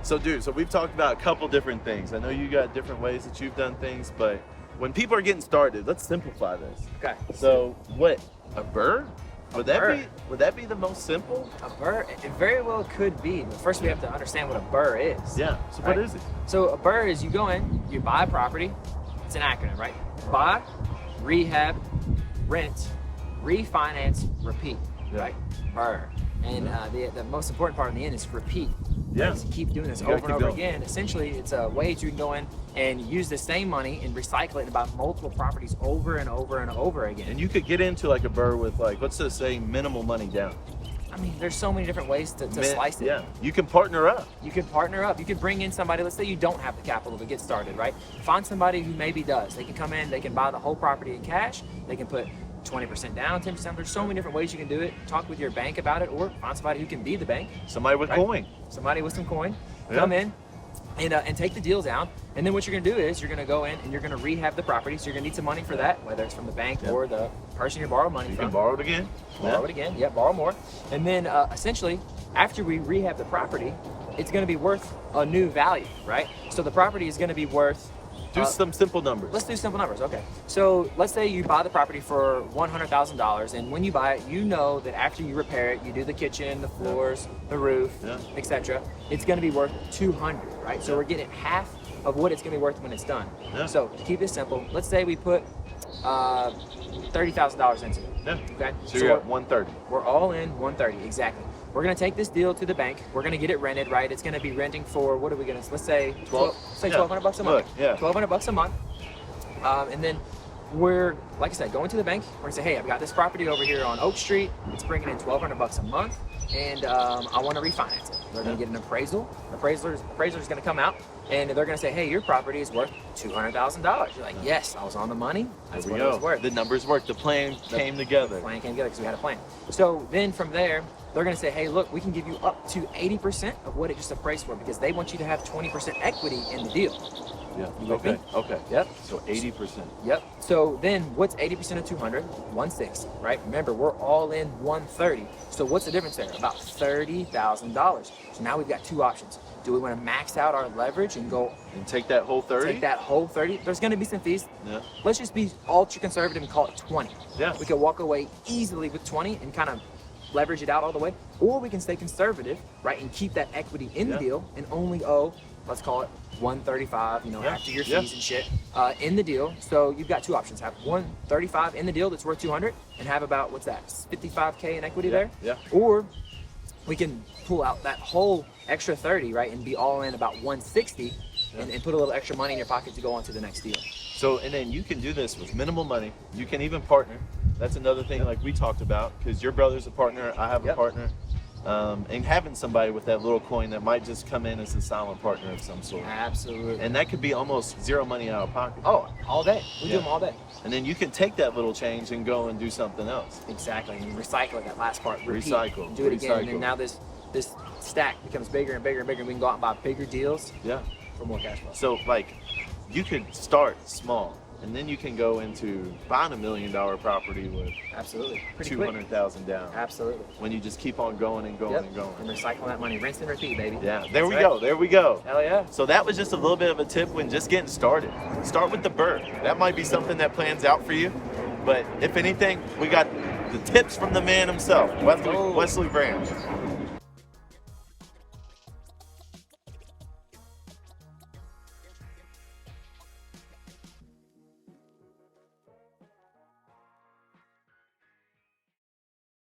So dude, so we've talked about a couple different things. I know you got different ways that you've done things, but when people are getting started, let's simplify this. Okay. So what, a BRRRR? Would that be the most simple? A BRRRR, it very well could be, but first we have to understand what a BRRRR is. Yeah, so right? What is it? So a BRRRR is you go in, you buy a property, it's an acronym, right? Buy, rehab, rent, refinance, repeat, right? BRRRR. And the most important part in the end is repeat. Yeah. Right? So keep doing this over and over again. Essentially, it's a way that you can go in and use the same money and recycle it and buy multiple properties over and over and over again. And you could get into like a BRRRR with like, let's just say minimal money down. I mean, there's so many different ways to slice it. Yeah, you can partner up. You can partner up. You can bring in somebody, let's say you don't have the capital to get started, right? Find somebody who maybe does. They can come in, they can buy the whole property in cash, they can put 20% down, 10%. There's so many different ways you can do it. Talk with your bank about it, or find somebody who can be the bank. Somebody with coin. Somebody with some coin. Yeah. Come in and take the deals down. And then what you're gonna do is you're gonna go in and you're gonna rehab the property. So you're gonna need some money for that, whether it's from the bank or the person you borrow money from. You can borrow it again. Borrow it again, borrow more. And then essentially, after we rehab the property, it's gonna be worth a new value, right? So the property is gonna be worth do some simple numbers. Let's do simple numbers, okay. So let's say you buy the property for $100,000, and when you buy it, you know that after you repair it, you do the kitchen, the floors, the roof, etc. It's gonna be worth $200, right? So we're getting half of what it's gonna be worth when it's done. So to keep it simple, let's say we put $30,000 into it. Okay. So you're at 130. We're all in 130, exactly. We're gonna take this deal to the bank. We're gonna get it rented, right? It's gonna be renting for, what are we gonna, let's say, $1,200 a month. $1,200 a month. And then we're, like I said, going to the bank. We're gonna say, hey, I've got this property over here on Oak Street. It's bringing in $1,200 a month, and I wanna refinance it. They're gonna get an appraisal. The appraiser's gonna come out, and they're gonna say, hey, your property is worth $200,000. You're like, yes, I was on the money. That's what it was worth. The numbers worked. The plan came together. The plan came together because we had a plan. So then from there, they're gonna say, hey, look, we can give you up to 80% of what it just appraised for, because they want you to have 20% equity in the deal. Yeah. You with me? Okay. Yep. So 80%. Yep. So then what's 80% of 200? 160, right? Remember, we're all in 130. So what's the difference there? About $30,000. So now we've got two options. Do we want to max out our leverage and go and take that whole 30? Take that whole 30. There's going to be some fees. Yeah. Let's just be ultra conservative and call it 20. Yeah. We could walk away easily with 20 and kind of leverage it out all the way, or we can stay conservative, right, and keep that equity in the deal and only owe, let's call it 135, after your fees and shit, in the deal. So you've got two options: have 135 in the deal that's worth 200, and have about, what's that, 55K in equity there. Yeah. Or we can pull out that whole extra 30, right, and be all in about 160, and put a little extra money in your pocket to go on to the next deal. So, and then you can do this with minimal money. You can even partner. That's another thing like we talked about, because your brother's a partner, I have a partner. And having somebody with that little coin that might just come in as a silent partner of some sort. Absolutely. And that could be almost zero money out of pocket. Oh, all day. We do them all day. And then you can take that little change and go and do something else. Exactly. And recycle it, that last part. Repeat, recycle. Do it again. And then now this stack becomes bigger and bigger and bigger. And we can go out and buy bigger deals. Yeah. For more cash flow. So like, you could start small, and then you can go into buying $1 million property with $200,000 down. Absolutely. When you just keep on going and going and going. And recycling that money, rinse and repeat, baby. Yeah, there we go. There we go. Hell yeah. So that was just a little bit of a tip when just getting started. Start with the BRRRR. That might be something that plans out for you. But if anything, we got the tips from the man himself, Wesley Branch.